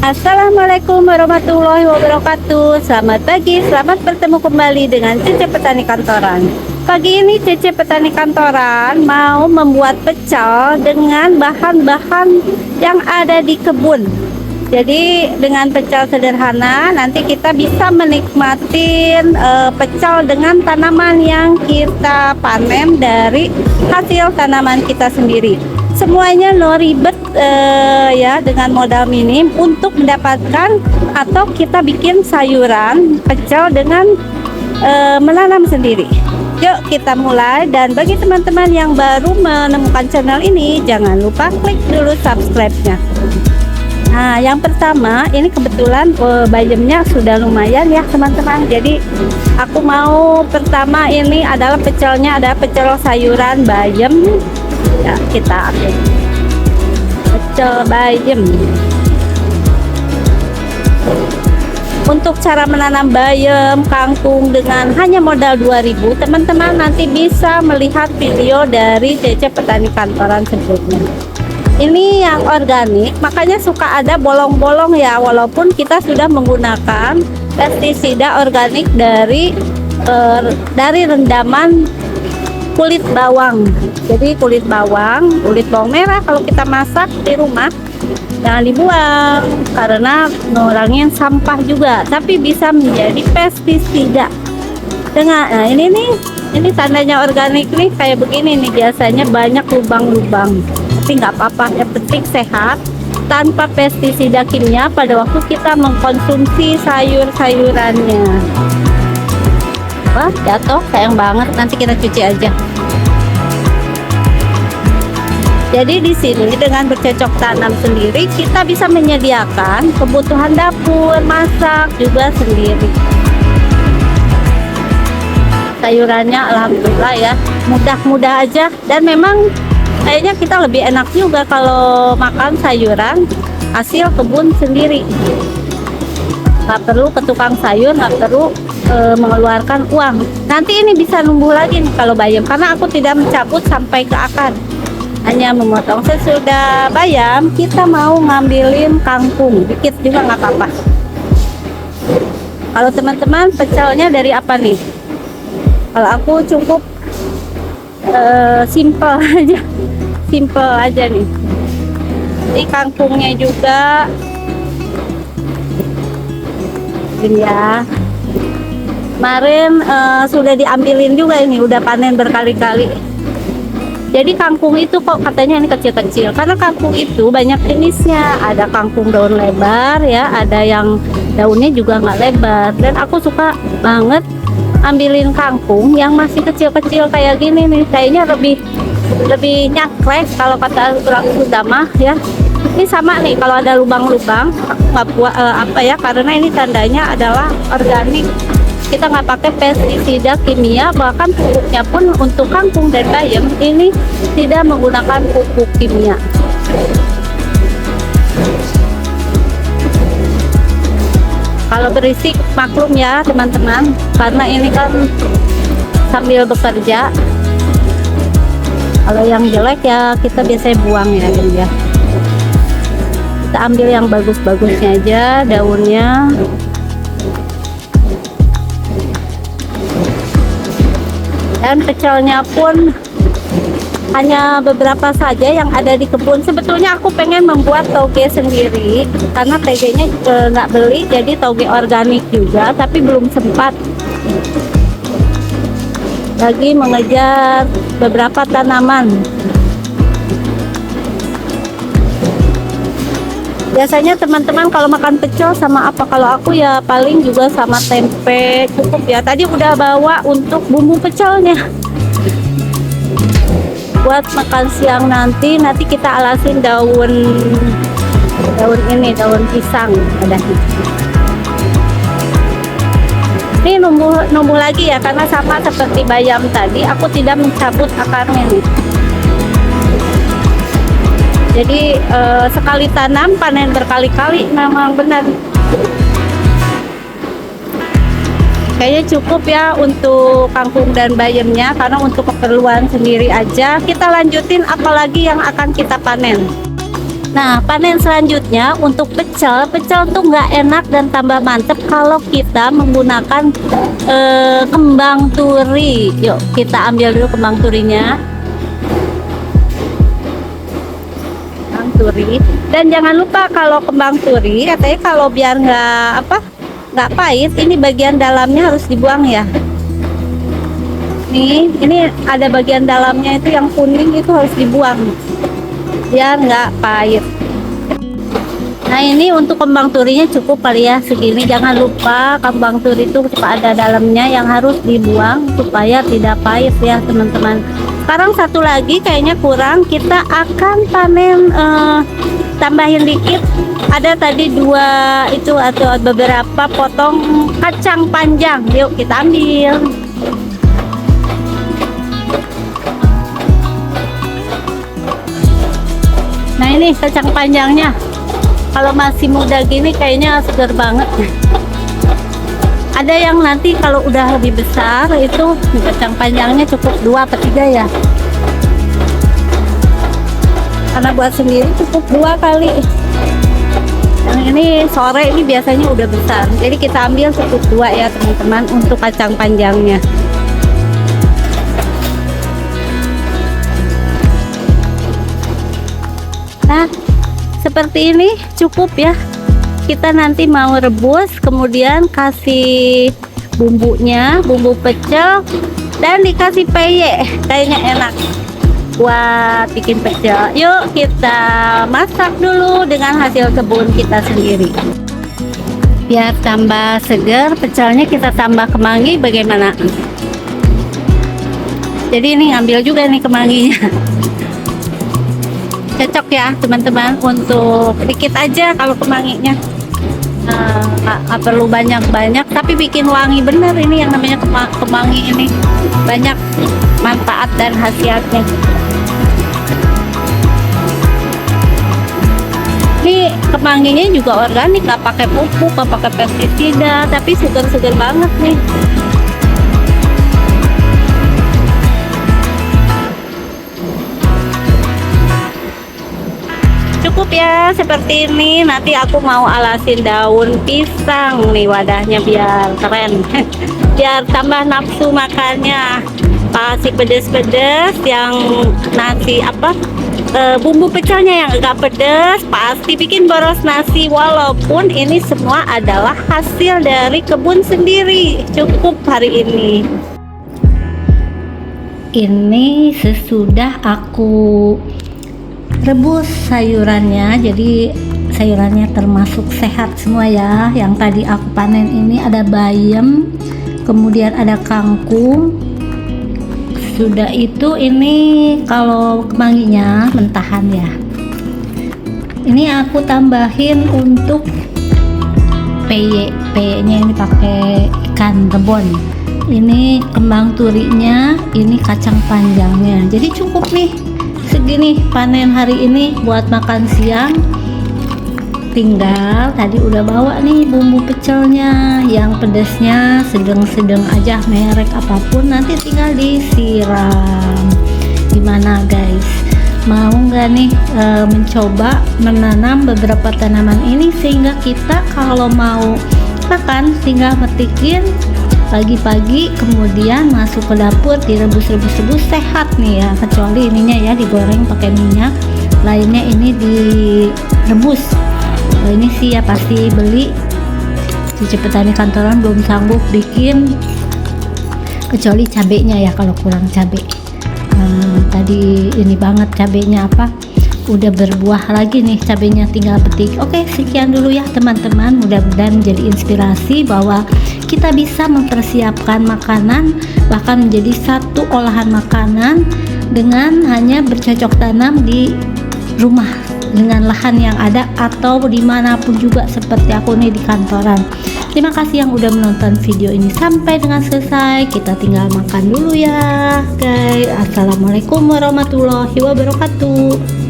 Assalamualaikum warahmatullahi wabarakatuh. Selamat pagi, selamat bertemu kembali dengan Cece Petani Kantoran. Pagi ini Cece Petani Kantoran mau membuat pecel dengan bahan-bahan yang ada di kebun. Jadi dengan pecel sederhana nanti kita bisa menikmatin pecel dengan tanaman yang kita panen dari hasil tanaman kita sendiri. Semuanya no ribet ya, dengan modal minim untuk mendapatkan atau kita bikin sayuran pecel dengan menanam sendiri. Yuk kita mulai, dan bagi teman-teman yang baru menemukan channel ini jangan lupa klik dulu subscribe-nya. Nah, yang pertama ini kebetulan bayamnya sudah lumayan ya teman-teman. Jadi aku mau pertama ini adalah pecelnya, ada pecel sayuran bayam. Ya, kita ambil pecel bayam. Untuk cara menanam bayam, kangkung dengan hanya modal 2.000, teman-teman nanti bisa melihat video dari Cece Petani Kantoran sebelumnya. Ini yang organik, makanya suka ada bolong-bolong ya, walaupun kita sudah menggunakan pestisida organik dari rendaman kulit bawang. Jadi kulit bawang merah kalau kita masak di rumah jangan dibuang karena ngurangin sampah juga, tapi bisa menjadi pestisida. Dengan ini tandanya organik nih, kayak begini nih, biasanya banyak lubang-lubang, tapi nggak apa-apa, yang penting sehat tanpa pestisida kimia pada waktu kita mengkonsumsi sayur-sayurannya. Wah, jatuh, sayang banget, nanti kita cuci aja. Jadi di sini dengan bercocok tanam sendiri kita bisa menyediakan kebutuhan dapur, masak juga sendiri. Sayurannya alhamdulillah ya, mudah-mudah aja, dan memang kayaknya kita lebih enak juga kalau makan sayuran hasil kebun sendiri. Nggak perlu ke tukang sayur, nggak perlu mengeluarkan uang. Nanti ini bisa numbuh lagi nih kalau bayam, karena aku tidak mencabut sampai ke akar, hanya memotong. Sesudah bayam kita mau ngambilin kangkung dikit juga nggak apa-apa. Kalau teman-teman pecelnya dari apa nih? Kalau aku cukup simple aja nih. Ini kangkungnya juga ini ya, kemarin sudah diambilin juga, ini udah panen berkali-kali. Jadi kangkung itu kok katanya ini kecil-kecil, karena kangkung itu banyak jenisnya. Ada kangkung daun lebar ya, ada yang daunnya juga nggak lebar, dan aku suka banget ambilin kangkung yang masih kecil-kecil kayak gini nih, kayaknya lebih nyakrek kalau kata orang Sunda mah ya. Ini sama nih, kalau ada lubang-lubang aku nggak buat karena ini tandanya adalah organik. Kita nggak pakai pestisida kimia, bahkan pupuknya pun untuk kangkung dan bayam ini tidak menggunakan pupuk kimia. Kalau berisik maklum ya teman-teman, karena ini kan sambil bekerja. Kalau yang jelek ya kita biasanya buang ya, ya. Kita ambil yang bagus-bagusnya aja, daunnya. Dan pecelnya pun hanya beberapa saja yang ada di kebun. Sebetulnya aku pengen membuat toge sendiri, karena toge-nya nggak beli, jadi toge organik juga, tapi belum sempat. Lagi mengejar beberapa tanaman. Biasanya teman-teman kalau makan pecel sama apa? Kalau aku ya paling juga sama tempe cukup ya. Tadi udah bawa untuk bumbu pecelnya. Buat makan siang nanti kita alasin daun pisang ada. Ini numbuh lagi ya, karena sama seperti bayam tadi aku tidak mencabut akarnya nih. Jadi sekali tanam panen berkali-kali, memang benar. Kayaknya cukup ya untuk kangkung dan bayamnya, karena untuk keperluan sendiri aja. Kita lanjutin apalagi yang akan kita panen. Nah, panen selanjutnya untuk pecel. Pecel tuh nggak enak dan tambah mantep kalau kita menggunakan kembang turi. Yuk, kita ambil dulu kembang turinya. Kembang turi. Dan jangan lupa kalau kembang turi, katanya kalau biar nggak pahit, ini bagian dalamnya harus dibuang ya. Nih, ini ada bagian dalamnya itu yang kuning itu harus dibuang biar nggak pahit. Nah, ini untuk kembang turinya cukup kali ya segini. Jangan lupa kembang turi itu suka ada dalamnya yang harus dibuang supaya tidak pahit ya teman-teman. Sekarang satu lagi kayaknya kurang, kita akan panen, tambahin dikit. Ada tadi dua itu atau beberapa potong kacang panjang. Yuk kita ambil. Nah, ini kacang panjangnya. Kalau masih muda gini kayaknya segar banget. Ada yang nanti kalau udah lebih besar itu kacang panjangnya cukup 2 atau 3 ya. Karena buat sendiri cukup 2 kali. Yang ini sore ini biasanya udah besar. Jadi kita ambil cukup 2 ya teman-teman untuk kacang panjangnya. Nah, seperti ini cukup ya. Kita nanti mau rebus, kemudian kasih bumbunya, bumbu pecel, dan dikasih peye. Kayaknya enak buat bikin pecel. Yuk kita masak dulu dengan hasil kebun kita sendiri. Biar tambah segar, pecelnya kita tambah kemangi bagaimana? Jadi ini ngambil juga nih kemanginya. Cocok ya teman-teman, untuk dikit aja kalau kemanginya, nggak perlu banyak-banyak, tapi bikin wangi bener. Ini yang namanya kemangi ini banyak manfaat dan khasiatnya. Ini kemanginya juga organik, nggak pakai pupuk, nggak pakai pestisida, tapi segar-segar banget nih. Cukup ya seperti ini. Nanti aku mau alasin daun pisang nih wadahnya biar keren. Biar tambah nafsu makannya. Kasih pedes-pedes, yang nasi bumbu pecelnya yang agak pedes pasti bikin boros nasi. Walaupun ini semua adalah hasil dari kebun sendiri. Cukup hari ini. Ini sesudah aku rebus sayurannya, jadi sayurannya termasuk sehat semua ya. Yang tadi aku panen ini ada bayam, kemudian ada kangkung. Sudah itu ini kalau kemanginya mentahan ya. Ini aku tambahin untuk peye-nya ini pakai ikan rebon. Ini kembang turinya, ini kacang panjangnya. Jadi cukup nih segini panen hari ini buat makan siang. Tinggal tadi udah bawa nih bumbu pecelnya, yang pedasnya sedang-sedang aja, merek apapun, nanti tinggal disiram. Gimana guys, mau nggak nih mencoba menanam beberapa tanaman ini, sehingga kita kalau mau makan tinggal metikin pagi-pagi, kemudian masuk ke dapur direbus-rebus sehat nih ya. Kecuali ininya ya digoreng pakai minyak, lainnya ini direbus. Kalau ini sih ya pasti beli. Cucu petani kantoran belum sanggup bikin, kecuali cabenya ya. Kalau kurang cabe, tadi ini banget cabenya udah berbuah lagi nih cabenya, tinggal petik. Oke, sekian dulu ya teman-teman, mudah-mudahan menjadi inspirasi bahwa kita bisa mempersiapkan makanan, bahkan menjadi satu olahan makanan dengan hanya bercocok tanam di rumah dengan lahan yang ada atau dimanapun juga seperti aku nih di kantoran. Terima kasih yang udah menonton video ini sampai dengan selesai. Kita tinggal makan dulu ya guys. Assalamualaikum warahmatullahi wabarakatuh.